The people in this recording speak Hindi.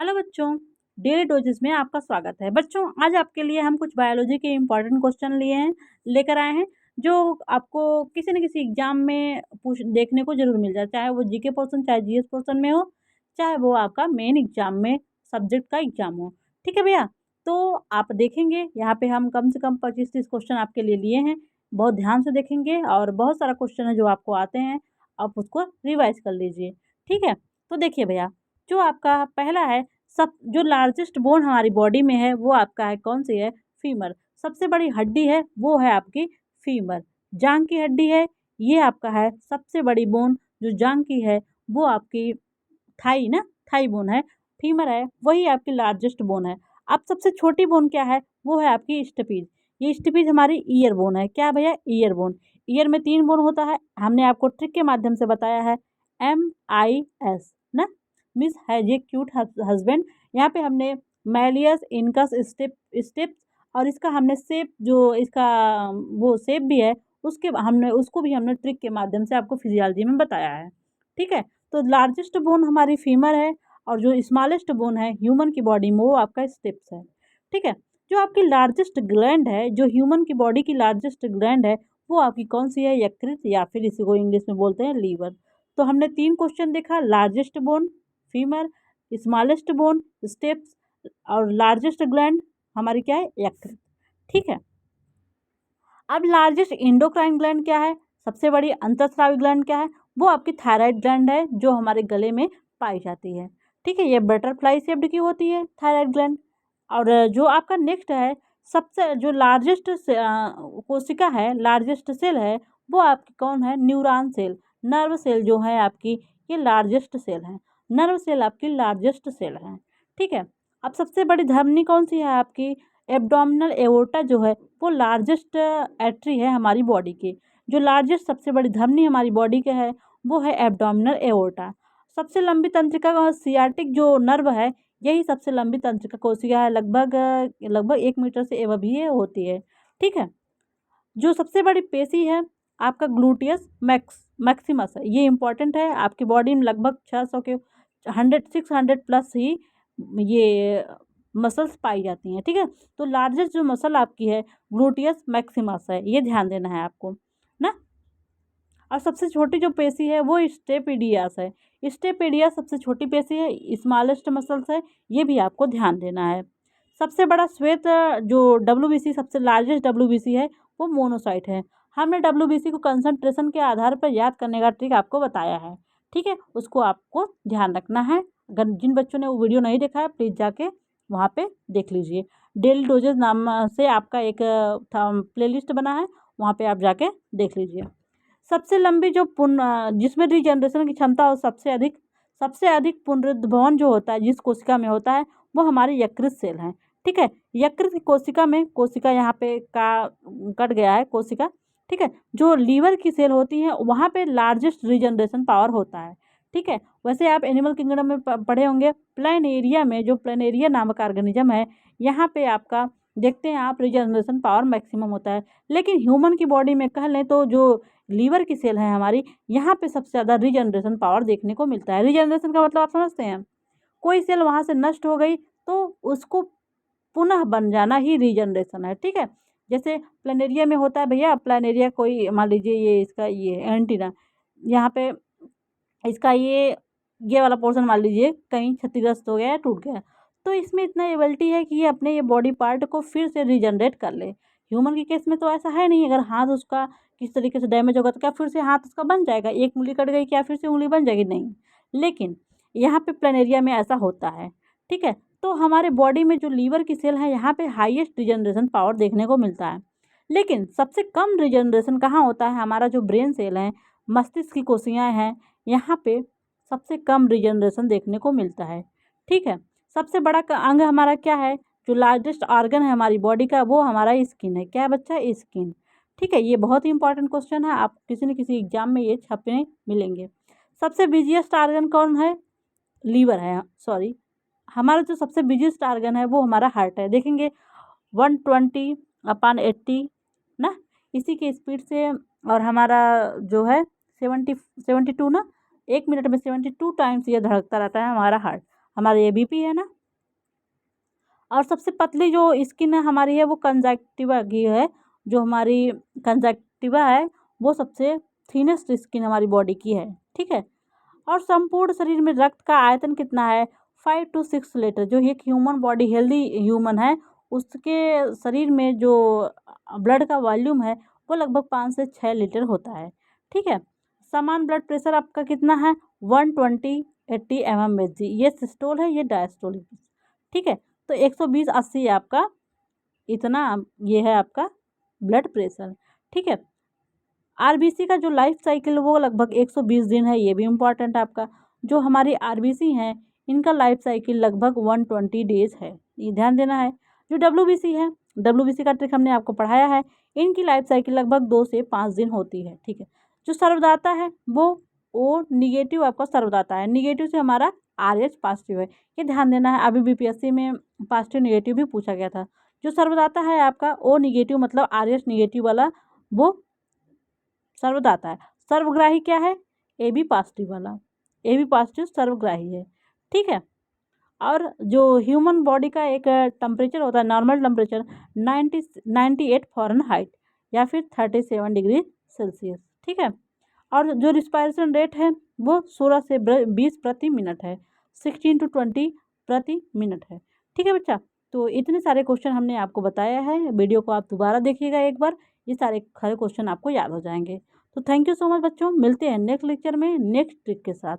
हेलो बच्चों, डेली डोजेस में आपका स्वागत है। बच्चों, आज आपके लिए हम कुछ बायोलॉजी के इम्पोर्टेंट क्वेश्चन लेकर आए हैं, जो आपको किसी न किसी एग्जाम में पूछ देखने को जरूर मिल जाए, चाहे वो जीके पोर्शन, चाहे जीएस पोर्शन में हो, चाहे वो आपका मेन एग्जाम में सब्जेक्ट का एग्जाम हो। ठीक है भैया, तो आप देखेंगे यहाँ पे हम कम से कम 25-30 क्वेश्चन आपके लिए हैं। बहुत ध्यान से देखेंगे और बहुत सारा क्वेश्चन है जो आपको आते हैं, आप उसको रिवाइज कर लीजिए। ठीक है, तो देखिए भैया, जो आपका पहला है, सब जो लार्जेस्ट बोन हमारी बॉडी में है वो आपका है, कौन सी है? फीमर। सबसे बड़ी हड्डी है वो है आपकी फीमर। जांग की हड्डी है, ये आपका है सबसे बड़ी बोन। जो जांग की है वो आपकी थाई ना, थाई बोन है। फीमर है वही आपकी लार्जेस्ट बोन है। अब सबसे छोटी बोन क्या है? वो है आपकी स्टपीज। ये स्टपीज हमारी ईयर बोन है। क्या भैया? Year bone. ईयर में 3 बोन होता है, हमने आपको ट्रिक के माध्यम से बताया है। MIS ना, miss has a cute husband. यहाँ पे हमने मैलियस इनकस स्टेप्स और इसका हमने शेप, जो इसका वो शेप भी है, उसको भी हमने ट्रिक के माध्यम से आपको फिजियोलॉजी में बताया है। ठीक है, तो लार्जेस्ट बोन हमारी फीमर है और जो स्मॉलेस्ट बोन है ह्यूमन की बॉडी में वो आपका स्टेप्स है। ठीक है, जो आपकी लार्जेस्ट ग्लैंड है, जो ह्यूमन की बॉडी की लार्जेस्ट ग्लैंड है, वो आपकी कौन सी है? यकृत, या फिर इसी को इंग्लिश में बोलते हैं लीवर। तो हमने 3 क्वेश्चन देखा, largest bone femur, smallest bone steps और लार्जेस्ट ग्लैंड हमारी क्या है? यकृत। ठीक है, अब लार्जेस्ट इंडोक्राइन ग्लैंड क्या है? सबसे बड़ी अंतःस्रावी ग्लैंड क्या है? वो आपकी थायराइड ग्लैंड है, जो हमारे गले में पाई जाती है। ठीक है, ये बटरफ्लाई शेप्ड की होती है थायराइड ग्लैंड। और जो आपका नेक्स्ट है, सबसे जो लार्जेस्ट कोशिका है, लार्जेस्ट सेल है, वो आपकी कौन है? Neuron cell. नर्व सेल जो है आपकी, ये लार्जेस्ट सेल है। नर्व सेल आपकी लार्जेस्ट सेल है। ठीक है, अब सबसे बड़ी धमनी कौन सी है आपकी? एब्डोमिनल एओर्टा जो है, वो लार्जेस्ट एट्री है हमारी बॉडी की। जो लार्जेस्ट सबसे बड़ी धमनी हमारी बॉडी के है, वो है एब्डोमिनल एओर्टा। सबसे लंबी तंत्रिका का सियाटिक जो नर्व है, यही सबसे लंबी तंत्रिका कोशिका है, लगभग लगभग 1 मीटर से एवं भी ये होती है। ठीक है, जो सबसे बड़ी पेशी है आपका ग्लूटियस मैक्सिमस है। ये इंपॉर्टेंट है, आपकी बॉडी में लगभग 600 के 600 प्लस ही ये मसल्स पाई जाती हैं। ठीक है, तो लार्जेस्ट जो मसल आपकी है ग्लूटियस मैक्सिमस है, ये ध्यान देना है आपको ना। और सबसे छोटी जो पेशी है वो स्टेपिडियस है। स्टेपिडियस सबसे छोटी पेशी है, स्मॉलेस्ट मसल्स है, ये भी आपको ध्यान देना है। सबसे बड़ा श्वेत जो WBC, सबसे लार्जेस्ट WBC है, वो मोनोसाइट है। हमने WBC को कंसंट्रेशन के आधार पर याद करने का ट्रिक आपको बताया है। ठीक है, उसको आपको ध्यान रखना है। अगर जिन बच्चों ने वो वीडियो नहीं देखा है, प्लीज़ जाके वहाँ पे देख लीजिए। डेली डोजेज नाम से आपका एक प्लेलिस्ट बना है, वहाँ पे आप जाके देख लीजिए। सबसे लंबी जो जिसमें रीजनरेशन की क्षमता और सबसे अधिक पुनरुद्भवन जो होता है, जिस कोशिका में होता है, वो हमारे यकृत सेल हैं। ठीक है, यकृत की कोशिका में, कोशिका यहाँ पे का कट गया है कोशिका। ठीक है, जो लीवर की सेल होती है वहाँ पे लार्जेस्ट रीजनरेशन पावर होता है। ठीक है, वैसे आप एनिमल किंगडम में पढ़े होंगे, प्लानेरिया में, जो प्लानेरिया नामक ऑर्गेनिज्म है, यहाँ पे आपका देखते हैं आप, रीजनरेशन पावर मैक्सिमम होता है। लेकिन ह्यूमन की बॉडी में कह लें तो जो लीवर की सेल है हमारी, यहाँ पे सबसे ज़्यादा रीजनरेशन पावर देखने को मिलता है। रीजनरेशन का मतलब आप समझते हैं? कोई सेल वहाँ से नष्ट हो गई तो उसको पुनः बन जाना ही रीजनरेशन है। ठीक है, जैसे प्लानेरिया में होता है भैया, प्लानेरिया कोई मान लीजिए, ये इसका ये एंटीना, यहाँ पे इसका ये वाला पोर्शन मान लीजिए कहीं क्षतिग्रस्त हो गया या टूट गया, तो इसमें इतना एबिलिटी है कि ये अपने ये बॉडी पार्ट को फिर से रीजनरेट कर ले। ह्यूमन के केस में तो ऐसा है नहीं। अगर हाथ उसका किस तरीके से डैमेज होगा तो क्या फिर से हाथ उसका बन जाएगा? एक उंगली कट गई, क्या फिर से उंगली बन जाएगी? नहीं। लेकिन यहाँ पे प्लेनेरिया में ऐसा होता है। ठीक है, तो हमारे बॉडी में जो लीवर की सेल है, यहाँ पे हाईएस्ट रिजनरेशन पावर देखने को मिलता है। लेकिन सबसे कम रिजनरेशन कहाँ होता है? हमारा जो ब्रेन सेल है, मस्तिष्क की कोशिकाएं हैं, यहाँ पे सबसे कम रिजनरेशन देखने को मिलता है। ठीक है, सबसे बड़ा अंग हमारा क्या है? जो लार्जेस्ट ऑर्गन है हमारी बॉडी का, वो हमारा स्किन है। क्या है बच्चा? स्किन। ठीक है, ये बहुत ही इंपॉर्टेंट क्वेश्चन है, आप किसी न किसी एग्जाम में ये छपने मिलेंगे। सबसे बिजिएस्ट ऑर्गन कौन है? लीवर है, सॉरी। हमारा जो सबसे बिजिएस्ट ऑर्गन है वो हमारा हार्ट है। देखेंगे 120/80 ना, इसी के स्पीड से। और हमारा जो है 72 ना, 1 मिनट में 72 टाइम्स ये धड़कता रहता है हमारा हार्ट। हमारा ये बीपी है ना। और सबसे पतली जो स्किन हमारी है वो कंजक्टिवा की है, जो हमारी कंजक्टिवा है वो सबसे थिनेस्ट स्किन हमारी बॉडी की है, ठीक है। और संपूर्ण शरीर में रक्त का आयतन कितना है, 5 to 6 लीटर। जो एक ह्यूमन बॉडी हेल्दी ह्यूमन है उसके शरीर में जो ब्लड का वॉल्यूम है वो लगभग 5 से 6 लीटर होता है, ठीक है। समान ब्लड प्रेशर आपका कितना है, 120/80 mmHg। ये सिस्टोल है, ये डायस्टोल, ठीक है। तो 120/80 आपका इतना ये है आपका ब्लड प्रेशर, ठीक है। आरबीसी का जो लाइफ साइकिल वो लगभग 120 दिन है, ये भी इम्पॉर्टेंट आपका। जो हमारी आरबीसी हैं इनका लाइफ साइकिल लगभग 120 डेज है, ये ध्यान देना है। जो डब्ल्यूबीसी है, डब्ल्यूबीसी का ट्रिक हमने आपको पढ़ाया है, इनकी लाइफ साइकिल लगभग 2 से 5 दिन होती है, ठीक है। जो सर्वदाता है वो ओ निगेटिव आपका सर्वदाता है, निगेटिव से हमारा RH पॉजिटिव है, ये ध्यान देना है। अभी बीपीएससी में पॉजिटिव निगेटिव भी पूछा गया था। जो सर्वदाता है आपका ओ निगेटिव मतलब RH निगेटिव वाला वो सर्वदाता है। सर्वग्राही क्या है, AB पॉजिटिव वाला, AB पॉजिटिव सर्वग्राही है, ठीक है। और जो ह्यूमन बॉडी का एक टेम्परेचर होता है, नॉर्मल टेम्परेचर 98 फ़ारेनहाइट या फिर 37 डिग्री सेल्सियस, ठीक है। और जो रिस्पायरेशन रेट है वो 16 से 20 प्रति मिनट है, 16 to 20 प्रति मिनट है, ठीक है बच्चा। तो इतने सारे क्वेश्चन हमने आपको बताया है, वीडियो को आप दोबारा देखिएगा एक बार, ये सारे क्वेश्चन आपको याद हो जाएंगे। तो थैंक यू सो मच बच्चों, मिलते हैं नेक्स्ट लेक्चर में नेक्स्ट ट्रिक के साथ।